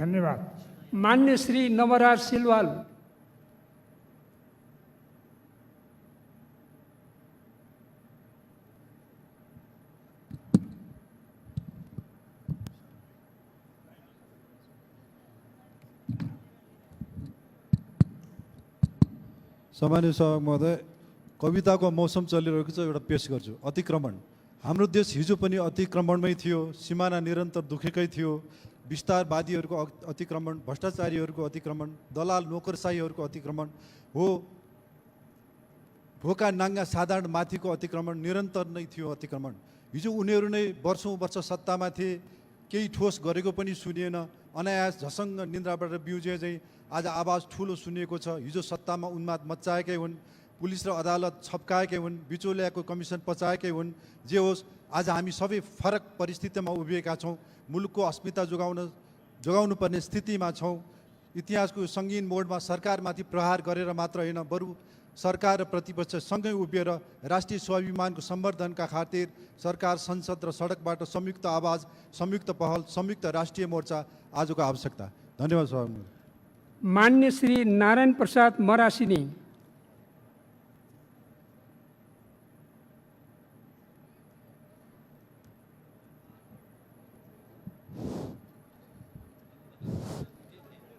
धन्यवाद। मान्य श्री नवराज सिलवाल। सामान्य सभा महोदय, कविताको मौसम चलिरहेको छ, एउटा पेश गर्छु। अतिक्रमण। हाम्रो देश हिजो पनि अतिक्रमणमै थियो, सिमाना निरन्तर दुखेकै थियो। विस्तारवादीहरूको अतिक्रमण, भ्रष्टाचारीहरूको अतिक्रमण, दलाल नोकरशाहीहरूको अतिक्रमण हो, भोका नाङ्गा साधारण माथिको अतिक्रमण निरन्तर नै थियो। अतिक्रमण हिजो उनीहरू नै वर्षौँ वर्ष सत्तामा थिए, केही ठोस गरेको पनि सुनिएन। अनायास झसङ्ग निन्द्राबाट बिउजे चाहिँ आज आवाज ठुलो सुनिएको छ। हिजो सत्तामा उन्माद मच्चाएकै हुन्, पुलिस र अदालत छप्काएकै हुन्, बिचौलियाको कमिसन पचाएकै हुन्। जे होस्, आज हामी सबै फरक परिस्थितिमा उभिएका छौँ। मुलुकको अस्मिता जोगाउनु पर्ने स्थितिमा छौँ। इतिहासको सङ्गीन मोडमा सरकारमाथि प्रहार गरेर मात्र होइन, बरु सरकार र प्रतिपक्ष सँगै उभिएर राष्ट्रिय स्वाभिमानको सम्वर्धनका खातिर सरकार, संसद र सडकबाट संयुक्त आवाज, संयुक्त पहल, संयुक्त राष्ट्रिय मोर्चा आजको आवश्यकता। धन्यवाद सभामुख। मान्य श्री नारायण प्रसाद मरासिनी।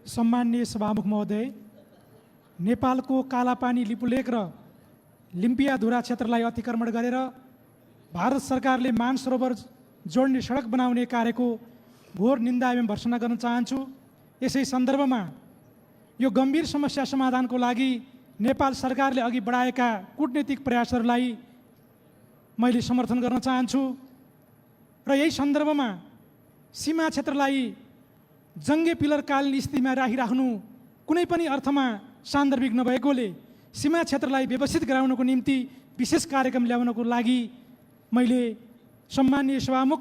सम्माननीय सभामुख महोदय, नेपालको कालापानी लिपुलेक र लिम्पियाधुरा क्षेत्रलाई अतिक्रमण गरेर भारत सरकारले मानसरोवर जोड्ने सडक बनाउने कार्यको घोर निन्दा एवं भर्त्सना गर्न चाहन्छु। यसै सन्दर्भमा यो गम्भीर समस्या समाधानको लागि नेपाल सरकारले अघि बढाएका कूटनीतिक प्रयासहरूलाई मैले समर्थन गर्न चाहन्छु र यही सन्दर्भमा सीमा क्षेत्रलाई जङ्गे पिलरकालीन स्थितिमा राखिराख्नु कुनै पनि अर्थमा सान्दर्भिक नभएकोले सीमा क्षेत्रलाई व्यवस्थित गराउनको निम्ति विशेष कार्यक्रम ल्याउनको लागि मैले सम्माननीय सभामुख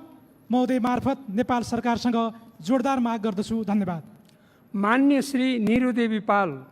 महोदय मार्फत नेपाल सरकारसँग जोरदार माग गर्दछु। धन्यवाद। मान्य श्री निरुदेवी पाल।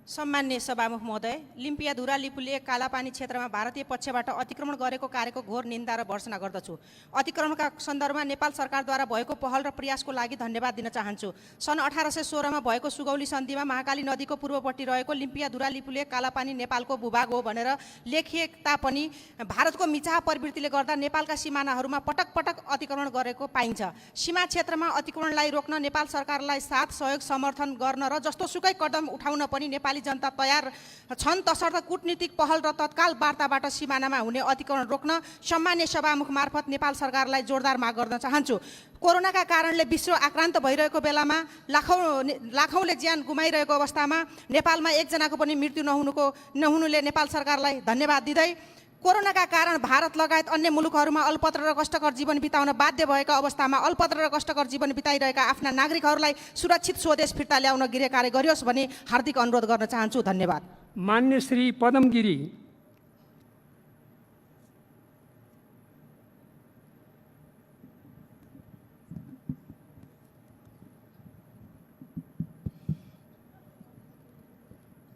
सम्मान्य सभामुख महोदय, लिम्पियाधुरा लिपुलेक कालापानी क्षेत्रमा भारतीय पक्षबाट अतिक्रमण गरेको कार्यको घोर निन्दा र भर्त्सना गर्दछु। अतिक्रमणका सन्दर्भमा नेपाल सरकारद्वारा भएको पहल र प्रयासको लागि धन्यवाद दिन चाहन्छु। सन् 1816 मा भएको सुगौली सन्धिमा महाकाली नदीको पूर्वपट्टि रहेको लिम्पियाधुरा लिपुलेक कालापानी नेपालको भूभाग हो भनेर लेखिए तापनि भारतको मिचाह प्रवृत्तिले गर्दा नेपालका सिमानाहरूमा पटक पटक अतिक्रमण गरेको पाइन्छ। सीमा क्षेत्रमा अतिक्रमणलाई रोक्न नेपाल सरकारलाई साथ सहयोग समर्थन गर्न र जस्तोसुकै कदम उठाउन पनि नेपाली जनता तयार छन्, तसर्थ कूटनीतिक पहल र तत्काल वार्ताबाट सिमानामा हुने अतिक्रमण रोक्न सम्मान्य सभामुख मार्फत नेपाल सरकारलाई जोरदार माग गर्न चाहन्छु। कोरोनाका कारणले विश्व आक्रान्त भइरहेको बेलामा लाखौँले ज्यान गुमाइरहेको अवस्थामा नेपालमा एकजनाको पनि मृत्यु नहुनुले नेपाल सरकारलाई धन्यवाद दिँदै कोरोनाका कारण भारत लगायत अन्य मुलुकहरूमा अल्पत्र र कष्टकर जीवन बिताउन बाध्य भएका अवस्थामा अल्पत्र र कष्टकर जीवन बिताइरहेका आफ्ना नागरिकहरूलाई सुरक्षित स्वदेश फिर्ता ल्याउन गृह कार्य गरियोस् भनी हार्दिक अनुरोध गर्न चाहन्छु। धन्यवाद। मान्य श्री पदमगिरी।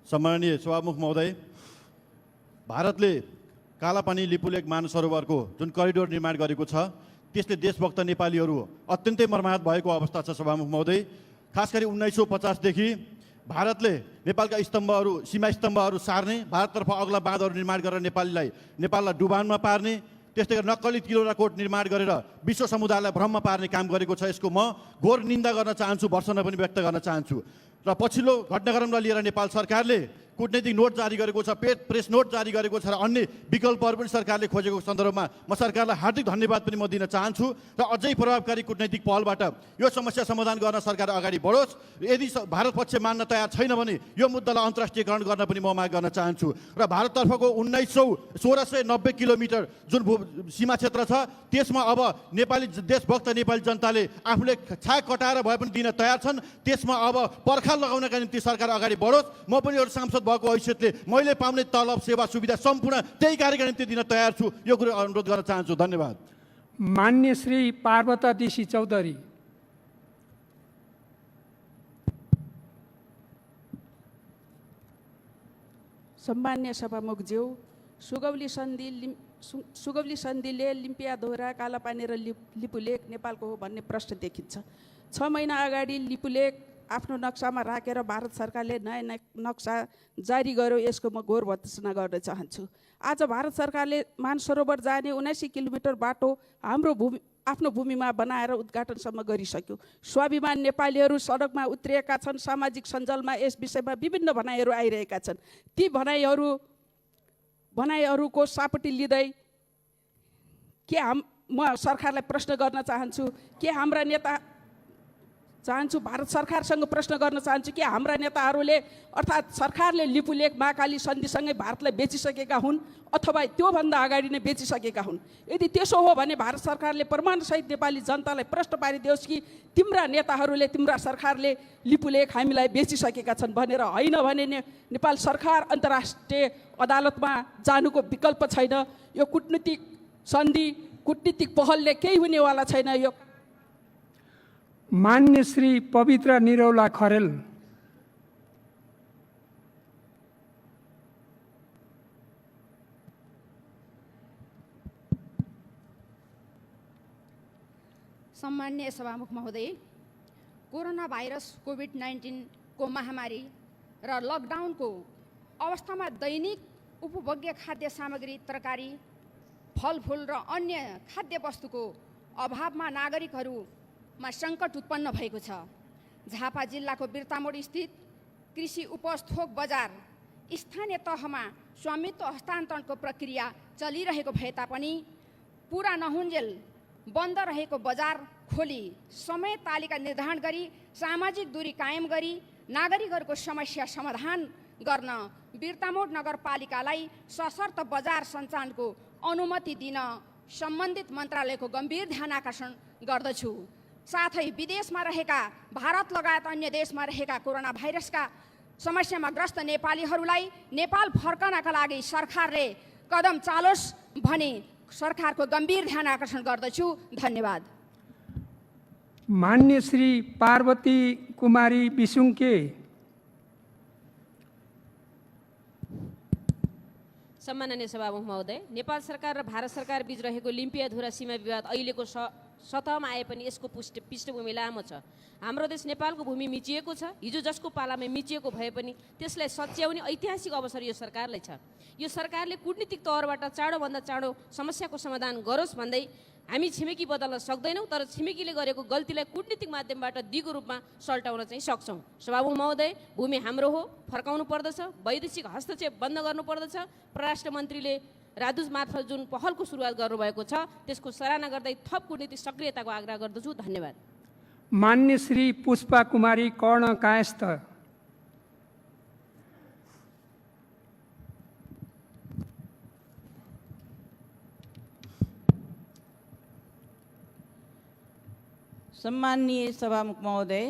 सम्माननीय सभामुख महोदय, भारतले कालापानी लिपुलेक मानसरोवरको जुन करिडोर निर्माण गरेको छ त्यसले देशभक्त नेपालीहरू अत्यन्तै मर्माहत भएको अवस्था छ। सभामुख महोदय, खास गरी 1950 देखि भारतले नेपालका सीमा स्तम्भहरू सार्ने, भारततर्फ अग्ला बाँधहरू निर्माण गरेर नेपाललाई डुबानमा पार्ने, त्यस्तै गरी नक्कली तिरौरा कोट निर्माण गरेर विश्व समुदायलाई भ्रममा पार्ने काम गरेको छ। यसको म घोर निन्दा गर्न चाहन्छु, भर्त्सना पनि व्यक्त गर्न चाहन्छु। र पछिल्लो घटनाक्रमलाई लिएर नेपाल सरकारले कूटनीतिक नोट जारी गरेको छ, प्रेस नोट जारी गरेको छ र अन्य विकल्पहरू पनि सरकारले खोजेको सन्दर्भमा म सरकारलाई हार्दिक धन्यवाद पनि म दिन चाहन्छु र अझै प्रभावकारी कूटनीतिक पहलबाट यो समस्या समाधान गर्न सरकार अगाडि बढोस्। यदि भारत पक्ष मान्न तयार छैन भने यो मुद्दालाई अन्तर्राष्ट्रियकरण गर्न पनि म माग गर्न चाहन्छु र भारततर्फको 1690 किलोमिटर जुन सीमा क्षेत्र छ त्यसमा अब देशभक्त नेपाली जनताले आफूले छाक कटाएर भए पनि दिन तयार छन्। त्यसमा अब पर्खाल लगाउनका निम्ति सरकार अगाडि बढोस्। म पनि एउटा सांसद भएको हैसियतले मैले पाउने तलब सेवा सुविधा सम्पूर्ण त्यही कार्यका निम्ति दिन तयार छु। यो कुरो अनुरोध गर्न चाहन्छु। धन्यवाद। मान्य श्री पार्वता देशी चौधरी। सम्मान्य सभामुखज्यू, सुगौली सन्धि सुगौली सन्धिले लिम्पियाधुरा कालापानी र लिपुलेक नेपालको हो भन्ने प्रश्न देखिन्छ। 6 महिना अगाडि लिपुलेक आफ्नो नक्सामा राखेर भारत सरकारले नयाँ नक्सा जारी गर्यो। यसको म घोर भर्त्सना गर्न चाहन्छु। आज भारत सरकारले मानसरोवर जाने 79 किलोमिटर बाटो आफ्नो भूमिमा बनाएर उद्घाटनसम्म गरिसक्यो। स्वाभिमान नेपालीहरू सडकमा उत्रिएका छन्। सामाजिक सञ्जालमा यस विषयमा विभिन्न भनाइहरू आइरहेका छन्। ती भनाइहरूको सापटी लिँदै म सरकारलाई प्रश्न गर्न चाहन्छु के हाम्रा नेता भारत सरकारसँग प्रश्न गर्न चाहन्छु कि हाम्रा नेताहरूले अर्थात् सरकारले लिपुलेक महाकाली सन्धिसँगै भारतलाई बेचिसकेका हुन् अथवा त्योभन्दा अगाडि नै बेचिसकेका हुन्। यदि त्यसो हो भने भारत सरकारले प्रमाणसहित नेपाली जनतालाई प्रश्न पारिदियोस् कि तिम्रा नेताहरूले तिम्रा सरकारले लिपुलेक हामीलाई बेचिसकेका छन् भनेर। होइन भने नेपाल सरकार अन्तर्राष्ट्रिय अदालतमा जानुको विकल्प छैन। यो कूटनीतिक सन्धि कूटनीतिक पहलले केही हुनेवाला छैन। यो मान्य श्री पवित्र निरौला खरेल। सम्माननीय सभामुख महोदय, कोरोना भाइरस कोभिड-19 को महामारी र लकडाउनको अवस्थामा दैनिक उपभोग्य खाद्य सामग्री, तरकारी, फलफुल र अन्य खाद्य वस्तुको अभावमा नागरिकहरूमा सङ्कट उत्पन्न भएको छ। झापा जिल्लाको बिर्तामोड स्थित कृषि उपज थोक बजार स्थानीय तहमा स्वामित्व हस्तान्तरणको प्रक्रिया चलिरहेको भए तापनि पुरा नहुन्जेल बन्द रहेको बजार खोली समय तालिका निर्धारण गरी सामाजिक दूरी कायम गरी नागरिकहरूको समस्या समाधान गर्न बिर्तामोड नगरपालिकालाई सशर्त बजार सञ्चालनको अनुमति दिन सम्बन्धित मन्त्रालयको गम्भीर ध्यान आकर्षण गर्दछु। साथै विदेशमा रहेका भारत लगायत अन्य देशमा रहेका कोरोना भाइरसका समस्यामा ग्रस्त नेपालीहरूलाई नेपाल फर्कनका लागि सरकारले कदम चालोस् भनी सरकारको गम्भीर ध्यान आकर्षण गर्दछु। धन्यवाद। मान्य श्री पार्वती कुमारी बिसुङके। सम्माननीय सभामुख महोदय, नेपाल सरकार र भारत सरकार बीच रहेको लिम्पियाधुरा सीमा विवाद अहिलेको सतहमा आए पनि यसको पृष्ठभूमि लामो छ। हाम्रो देश नेपालको भूमि मिचिएको छ। हिजो जसको पालामा मिचिएको भए पनि त्यसलाई सच्याउने ऐतिहासिक अवसर यो सरकारलाई छ। यो सरकारले कूटनीतिक तौरबाट चाँडोभन्दा चाँडो समस्याको समाधान गरोस् भन्दै हामी छिमेकी बदल्न सक्दैनौँ, तर छिमेकीले गरेको गल्तीलाई कूटनीतिक माध्यमबाट दिगो रूपमा सल्टाउन चाहिँ सक्छौँ। सभामुख महोदय, भूमि हाम्रो हो, फर्काउनु पर्दछ। वैदेशिक हस्तक्षेप बन्द गर्नु पर्दछ। परराष्ट्र मन्त्रीले राजदूत मार्फत जुन पहलको सुरुवात गर्नुभएको छ त्यसको सराहना गर्दै थप कूटनीतिक सक्रियताको आग्रह गर्दछु। धन्यवाद। मान्य श्री पुष्पा कुमारी कर्ण कायस्थ। सम्माननीय सभामुख महोदय,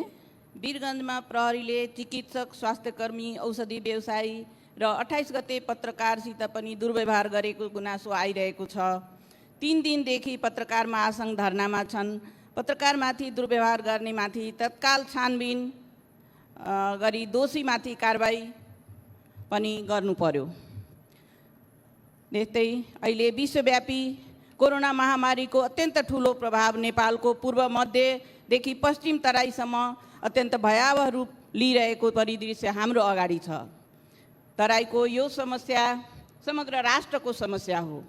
वीरगञ्जमा प्रहरीले चिकित्सक, स्वास्थ्यकर्मी, औषधि व्यवसायी र 28 गते पत्रकारसित पनि दुर्व्यवहार गरेको गुनासो आइरहेको छ। 3 दिनदेखि पत्रकार महासङ्घ धरनामा छन्। पत्रकारमाथि दुर्व्यवहार गर्नेमाथि तत्काल छानबिन गरी दोषीमाथि कारबाही पनि गर्नु पर्यो। त्यस्तै अहिले विश्वव्यापी कोरोना महामारीको अत्यन्त ठुलो प्रभाव नेपालको पूर्व मध्यदेखि पश्चिम तराईसम्म अत्यन्त भयावह रूप लिइरहेको परिदृश्य हाम्रो अगाडि छ। तराईको यो समस्या समग्र राष्ट्रको समस्या हो।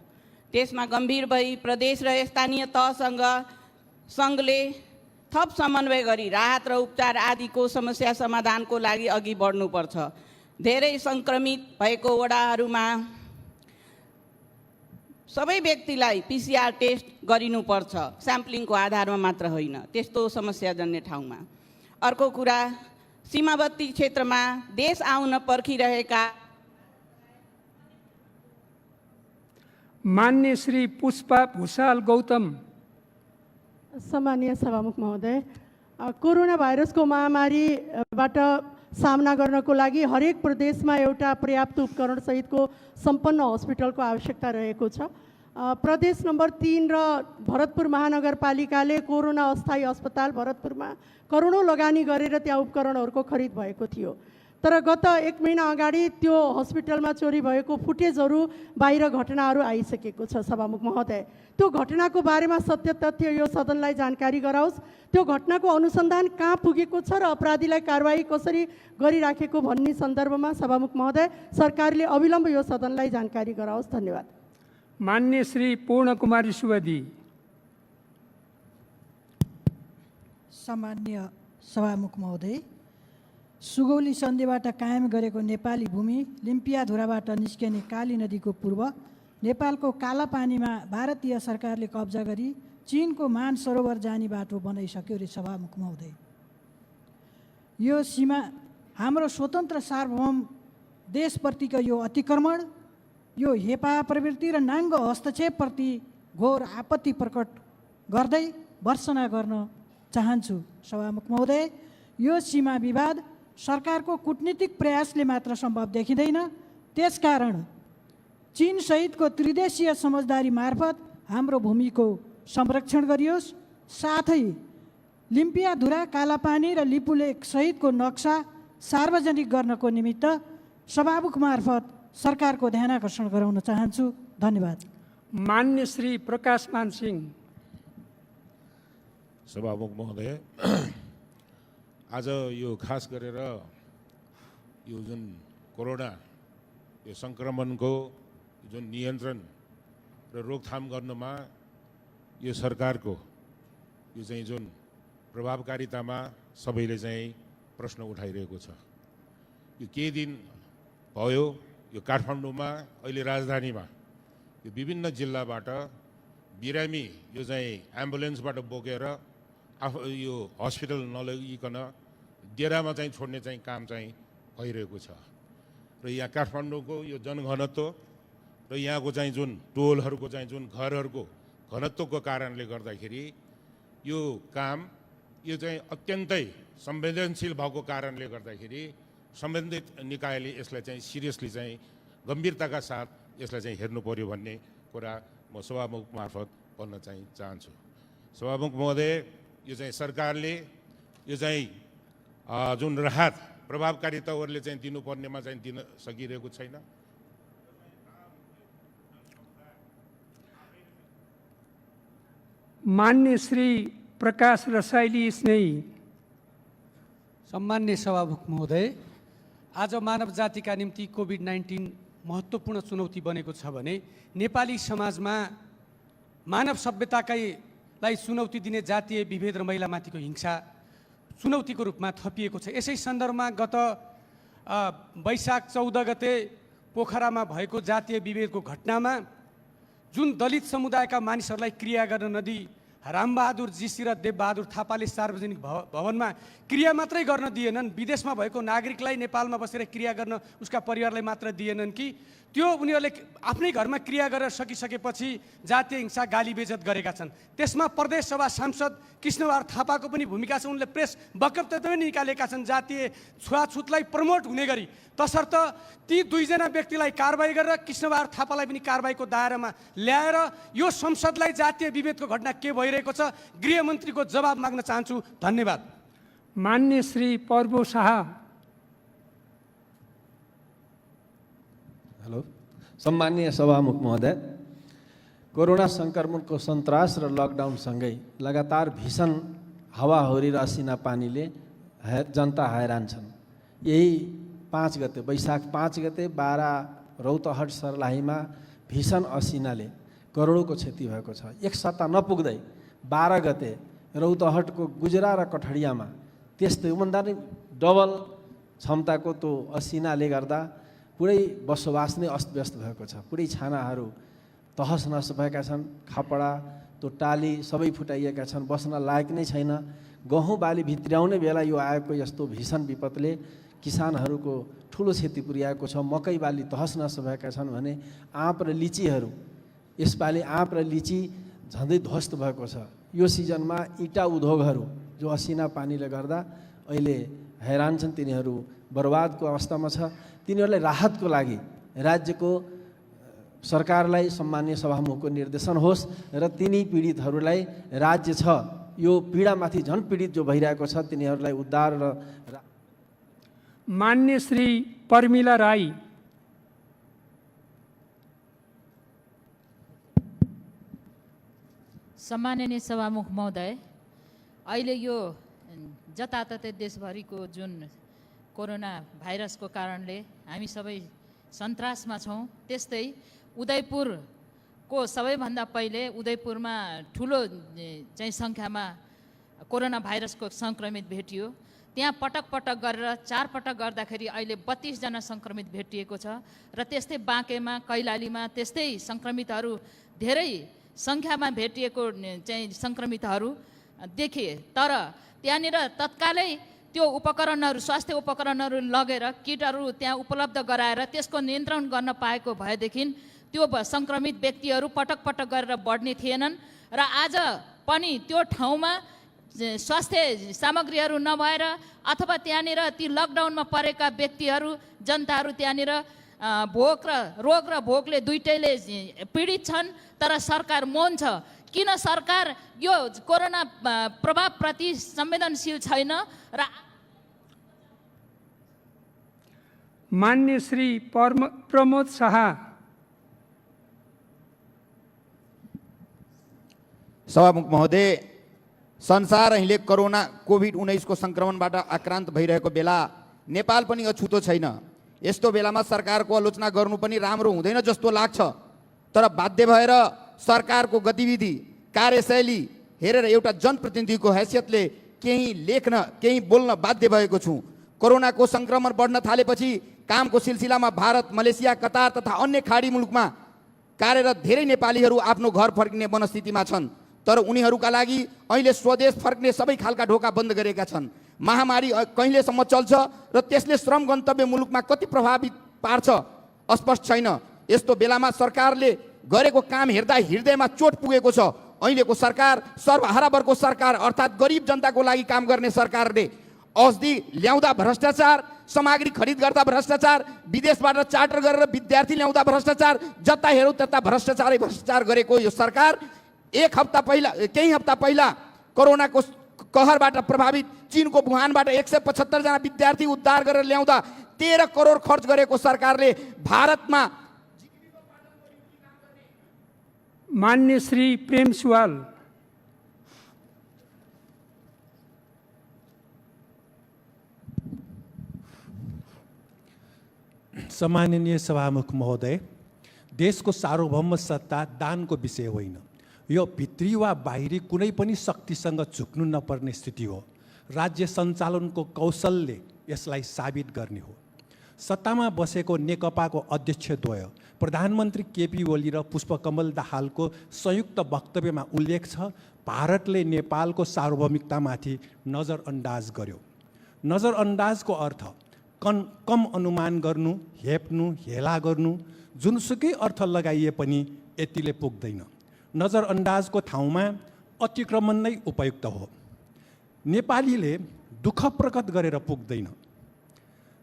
त्यसमा गम्भीर भई प्रदेश र स्थानीय तहसँग सङ्घले थप समन्वय गरी राहत र उपचार आदिको समस्या समाधानको लागि अघि बढ्नुपर्छ। धेरै सङ्क्रमित भएको वडाहरूमा सबै व्यक्तिलाई PCR टेस्ट गरिनुपर्छ, स्याम्पलिङको आधारमा मात्र होइन, त्यस्तो समस्याजन्य ठाउँमा। अर्को कुरा, सीमावर्ती क्षेत्रमा देश आउन पर्खिरहेका मान्य श्री पुष्पा भूषाल गौतम। सम्मानीय सभामुख महोदय, कोरोना भाइरसको महामारीबाट सामना गर्नको लागि हरेक प्रदेशमा एउटा पर्याप्त उपकरण सहितको सम्पन्न हस्पिटलको आवश्यकता रहेको छ। प्रदेश नम्बर 3 र भरतपुर महानगरपालिकाले कोरोना अस्थायी अस्पताल भरतपुरमा करोडौँ लगानी गरेर त्यहाँ उपकरणहरूको खरिद भएको थियो। तर गत 1 महिना अगाडि त्यो हस्पिटलमा चोरी भएको फुटेजहरू बाहिर घटनाहरू आइसकेको छ सभामुख महोदय। त्यो घटनाको बारेमा सत्य तथ्य यो सदनलाई जानकारी गराओस्। त्यो घटनाको अनुसन्धान कहाँ पुगेको छ र अपराधीलाई कारबाही कसरी गरिराखेको भन्ने सन्दर्भमा सभामुख महोदय सरकारले अविलम्ब यो सदनलाई जानकारी गराओस्। धन्यवाद। मान्य श्री पूर्ण कुमारी सुवेदी। सम्मान्य सभामुख महोदय, सुगौली सन्धिबाट कायम गरेको नेपाली भूमि लिम्पियाधुराबाट निस्किने काली नदीको पूर्व नेपालको कालापानीमा भारतीय सरकारले कब्जा गरी चीनको मानसरोवर जाने बाटो बनाइसक्यो रे सभामुख महोदय। यो सीमा हाम्रो स्वतन्त्र सार्वभौम देशप्रतिको यो अतिक्रमण, यो हेपा प्रवृत्ति र नाङ्गो हस्तक्षेपप्रति घोर आपत्ति प्रकट गर्दै भर्त्सना गर्न चाहन्छु। सभामुख महोदय, यो सीमा विवाद सरकारको कूटनीतिक प्रयासले मात्र सम्भव देखिँदैन। त्यसकारण चीन सहितको त्रिदेशीय समझदारी मार्फत हाम्रो भूमिको संरक्षण गरियोस्। साथै लिम्पियाधुरा, कालापानी र लिपुलेक सहितको नक्सा सार्वजनिक गर्नको निमित्त सभामुख मार्फत सरकारको ध्यानाकर्षण गराउन चाहन्छु। धन्यवाद। मान्य श्री प्रकाश मान सिंह। सभामुख महोदय, आज यो खास गरेर यो जुन कोरोना यो सङ्क्रमणको जुन नियन्त्रण र रोकथाम गर्नुमा यो सरकारको यो चाहिँ जुन प्रभावकारितामा सबैले चाहिँ प्रश्न उठाइरहेको छ। यो केही दिन भयो यो काठमाडौँमा, अहिले राजधानीमा यो विभिन्न जिल्लाबाट बिरामी यो चाहिँ एम्बुलेन्सबाट बोकेर यो हस्पिटल नलगिकन डेरामा चाहिँ छोड्ने चाहिँ काम चाहिँ भइरहेको छ। र यहाँ काठमाडौँको यो जनघनत्व र यहाँको चाहिँ जुन टोलहरूको चाहिँ जुन घरहरूको घनत्वको कारणले गर्दाखेरि यो काम यो चाहिँ अत्यन्तै संवेदनशील भएको कारणले गर्दाखेरि सम्बन्धित निकायले यसलाई चाहिँ सिरियसली चाहिँ गम्भीरताका साथ यसलाई चाहिँ हेर्नु पर्यो भन्ने कुरा म सभामुख मार्फत भन्न चाहिँ चाहन्छु। सभामुख महोदय, यो चाहिँ सरकारले यो चाहिँ जुन राहत प्रभावकारिताहरूले चाहिँ दिनुपर्नेमा चाहिँ दिन सकिरहेको छैन। मान्य श्री प्रकाश रसाइली स्नेही। सम्मान्य सभामुख महोदय, आज मानव जातिका निम्ति कोभिड-19 महत्त्वपूर्ण चुनौती बनेको छ भने नेपाली समाजमा मानव सभ्यतालाई चुनौती दिने जातीय विभेद र महिलामाथिको हिंसा चुनौतीको रूपमा थपिएको छ। यसै सन्दर्भमा गत वैशाख 14 गते पोखरामा भएको जातीय विभेदको घटनामा जुन दलित समुदायका मानिसहरूलाई क्रिया गर्न नदिई रामबहादुर जीसी र देवबहादुर थापाले सार्वजनिक भवनमा क्रिया मात्रै गर्न दिएनन्, विदेशमा भएको नागरिकलाई नेपालमा बसेर क्रिया गर्न उसका परिवारलाई मात्र दिएनन् कि त्यो उनीहरूले आफ्नै घरमा क्रिया गरेर सकिसकेपछि जातीय हिंसा गाली बेइज्जत गरेका छन्। त्यसमा प्रदेश सभा सांसद कृष्णबहादुर थापाको पनि भूमिका छ। उनले प्रेस वक्तव्य पनि निकालेका छन् जातीय छुवाछुतलाई प्रमोट हुने गरी। तसर्थ ती दुईजना व्यक्तिलाई कारबाही गरेर कृष्णबहादुर थापालाई पनि कारबाहीको दायरामा ल्याएर यो संसदलाई जातीय विभेदको घटना के भइरहेको छ गृहमन्त्रीको जवाब माग्न चाहन्छु। धन्यवाद। मान्य श्री पर्वो शाह। हेलो, सम्मानीय सभामुख महोदय, कोरोना सङ्क्रमणको सन्तास र लकडाउनसँगै लगातार भीषण हावाहुरी र असिना पानीले जनता हैरान छन्। यही 5 गते वैशाख 5 गते बारा रौतहट सर्लाहीमा भीषण असिनाले करोडौँको क्षति भएको छ। एक सप्ताह नपुग्दै 12 गते रौतहटको गुजरा र कठडियामा त्यस्तै भन्दा नि डबल क्षमताको त्यो असिनाले गर्दा पुरै बसोबास नै अस्तव्यस्त भएको छ। पुरै छानाहरू तहस नहस भएका छन्, खापडा त्यो टाली सबै फुटाइएका छन्, बस्न लायक नै छैन। गहुँ बाली भित्र्याउने बेला यो आएको यस्तो भीषण विपदले किसानहरूको ठुलो क्षति पुर्याएको छ। मकै बाली तहस नहस भएका छन् भने आँप र लिचीहरू, यसपालि आँप र लिची झन्डै ध्वस्त भएको छ। यो सिजनमा इँटा उद्योगहरू जो असिना पानीले गर्दा अहिले हैरान छन्, तिनीहरू बर्बादको अवस्थामा छ। तिनीहरूलाई राहतको लागि राज्यको सरकारलाई सम्मान्य सभामुखको निर्देशन होस् र तिनी पीडितहरूलाई राज्य छ यो पीडामाथि झन् पीडित जो भइरहेको छ तिनीहरूलाई उद्धार र मान्य श्री पर्मिला राई। सम्माननीय सभामुख महोदय, अहिले यो जताततै देशभरिको जुन कोरोना भाइरसको कारणले हामी सबै सन्तासमा छौँ, त्यस्तै उदयपुरको सबैभन्दा पहिले उदयपुरमा ठुलो चाहिँ सङ्ख्यामा कोरोना भाइरसको सङ्क्रमित भेटियो। त्यहाँ पटक पटक गरेर 4 पटक गर्दाखेरि अहिले 32 जना सङ्क्रमित भेटिएको छ र त्यस्तै बाँकेमा, कैलालीमा त्यस्तै सङ्क्रमितहरू धेरै सङ्ख्यामा भेटिएको चाहिँ सङ्क्रमितहरू देखे। तर त्यहाँनिर तत्कालै त्यो उपकरणहरू, स्वास्थ्य उपकरणहरू लगेर किटहरू त्यहाँ उपलब्ध गराएर त्यसको नियन्त्रण गर्न पाएको भएदेखि त्यो सङ्क्रमित व्यक्तिहरू पटक पटक गरेर बढ्ने थिएनन् र आज पनि त्यो ठाउँमा स्वास्थ्य सामग्रीहरू नभएर अथवा त्यहाँनिर ती लकडाउनमा परेका व्यक्तिहरू, जनताहरू त्यहाँनिर रोग र भोकले दुइटैले पीडित छन्, तर सरकार मौन छ। किन सरकार यो कोरोना प्रभावप्रति संवेदनशील छैन? र मान्य श्री प्रमोद शाह। सभामुख महोदय, संसार अहिले कोरोना कोभिड-19 को सङ्क्रमणबाट आक्रान्त भइरहेको बेला नेपाल पनि अछुतो छैन। यस्तो बेलामा सरकारको आलोचना गर्नु पनि राम्रो हुँदैन जस्तो लाग्छ। तर बाध्य भएर सरकारको गतिविधि, कार्यशैली हेरेर एउटा जनप्रतिनिधिको हैसियतले केही लेख्न, केही बोल्न बाध्य भएको छु। कोरोनाको सङ्क्रमण बढ्न थालेपछि कामको सिलसिलामा भारत, मलेसिया, कतार तथा अन्य खाडी मुलुकमा कार्यरत धेरै नेपालीहरू आफ्नो घर फर्किने मनस्थितिमा छन्। तर उनीहरूका लागि अहिले स्वदेश फर्किने सबै खालका ढोका बन्द गरेका छन्। महामारी कहिलेसम्म चल्छ र त्यसले श्रम गन्तव्य मुलुकमा कति प्रभावित पार्छ अस्पष्ट छैन। यस्तो बेलामा सरकारले गरेको काम हेर्दा हृदयमा चोट पुगेको छ। अहिलेको सरकार सर्वहारावरको सरकार अर्थात् गरिब जनताको लागि काम गर्ने सरकारले औषधि ल्याउँदा भ्रष्टाचार, सामग्री खरिद गर्दा भ्रष्टाचार, विदेशबाट चार्टर गरेर विद्यार्थी ल्याउँदा भ्रष्टाचार, जता हेरौँ त्यता भ्रष्टाचार गरेको यो सरकार केही हप्ता पहिला कोरोनाको कहरबाट प्रभावित चीनको वुहानबाट 175 जना विद्यार्थी उद्धार गरेर ल्याउँदा 13 करोड खर्च गरेको सरकारले भारतमा। मान्य श्री प्रेम सुवाल। सम्माननीय सभामुख महोदय, देशको सार्वभौम सत्ता दानको विषय होइन। यो भित्री वा बाहिरी कुनै पनि शक्तिसँग झुक्नु नपर्ने स्थिति हो। राज्य सञ्चालनको कौशलले यसलाई साबित गर्ने हो। सत्तामा बसेको नेकपाको अध्यक्षद्वय प्रधानमन्त्री केपी ओली र पुष्पकमल दाहालको संयुक्त वक्तव्यमा उल्लेख छ, भारतले नेपालको सार्वभौमिकतामाथि नजरअन्दाज गर्यो। नजरअन्दाजको अर्थ कम अनुमान गर्नु, हेप्नु, हेला गर्नु, जुनसुकै अर्थ लगाइए पनि यतिले पुग्दैन। नजरअन्दाजको ठाउँमा अतिक्रमण नै उपयुक्त हो। नेपालीले दुःख प्रकट गरेर पुग्दैन।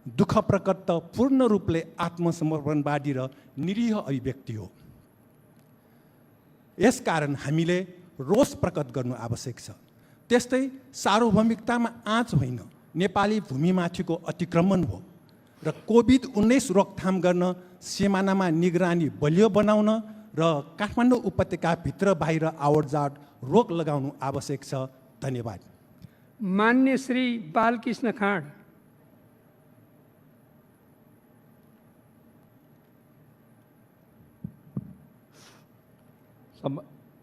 दुःख प्रकट त पूर्ण रूपले आत्मसमर्पणवादी र निरीह अभिव्यक्ति हो। यसकारण हामीले रोष प्रकट गर्नु आवश्यक छ। त्यस्तै सार्वभौमिकतामा आँच होइन, नेपाली भूमिमाथिको अतिक्रमण हो र कोभिड-19 रोकथाम गर्न सिमानामा निगरानी बलियो बनाउन र काठमाडौँ उपत्यकाभित्र बाहिर आवतजावत रोक लगाउनु आवश्यक छ। धन्यवाद। मान्य श्री बालकृष्ण खाँड।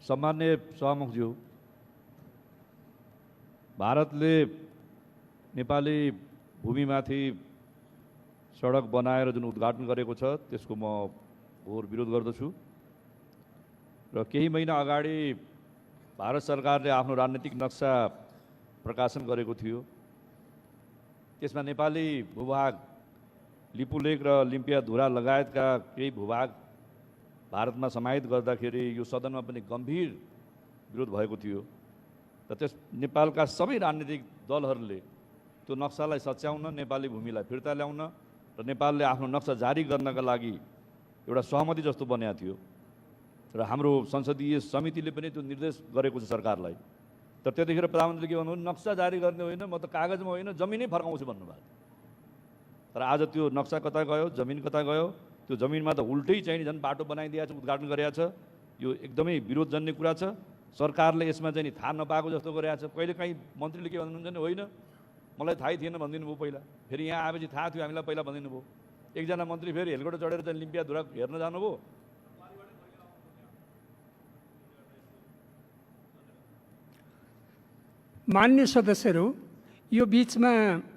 सम्मान्य सभामुखज्यू, भारतले नेपाली भूमिमाथि सडक बनाएर जुन उद्घाटन गरेको छ त्यसको म घोर विरोध गर्दछु र केही महिना अगाडि भारत सरकारले आफ्नो राजनीतिक नक्सा प्रकाशन गरेको थियो। त्यसमा नेपाली भूभाग लिपुलेक र लिम्पियाधुरा लगायतका केही भूभाग भारतमा समाहित गर्दाखेरि यो सदनमा पनि गम्भीर विरोध भएको थियो र त्यस नेपालका सबै राजनीतिक दलहरूले त्यो नक्सालाई सच्याउन, नेपाली भूमिलाई फिर्ता ल्याउन र नेपालले आफ्नो नक्सा जारी गर्नका लागि एउटा सहमति जस्तो बनेको थियो र हाम्रो संसदीय समितिले पनि त्यो निर्देश गरेको छ सरकारलाई। तर त्यतिखेर प्रधानमन्त्रीले के भन्नुभयो, नक्सा जारी गर्ने होइन, म त कागजमा होइन जमिनै फर्काउँछु भन्नुभयो। तर आज त्यो नक्सा कता गयो, जमिन कता गयो, त्यो जमिनमा त उल्टै चाहिँ झन् बाटो बनाइदिएको छ, उद्घाटन गरेको छ। यो एकदमै विरोधजन्य कुरा छ। सरकारले यसमा चाहिँ नि थाहा नपाएको जस्तो गरेको छ। कहिलेकाहीँ मन्त्रीले के भन्नुहुन्छ भने होइन मलाई थाहै थिएन भनिदिनु भयो पहिला, फेरि यहाँ आएपछि थाहा थियो हामीलाई पहिला भनिदिनु भयो। एकजना मन्त्री फेरि हेलिकप्टर चढेर चाहिँ लिम्पियाधुरा हेर्न जानुभयो। मान्य सदस्यहरू, यो बिचमा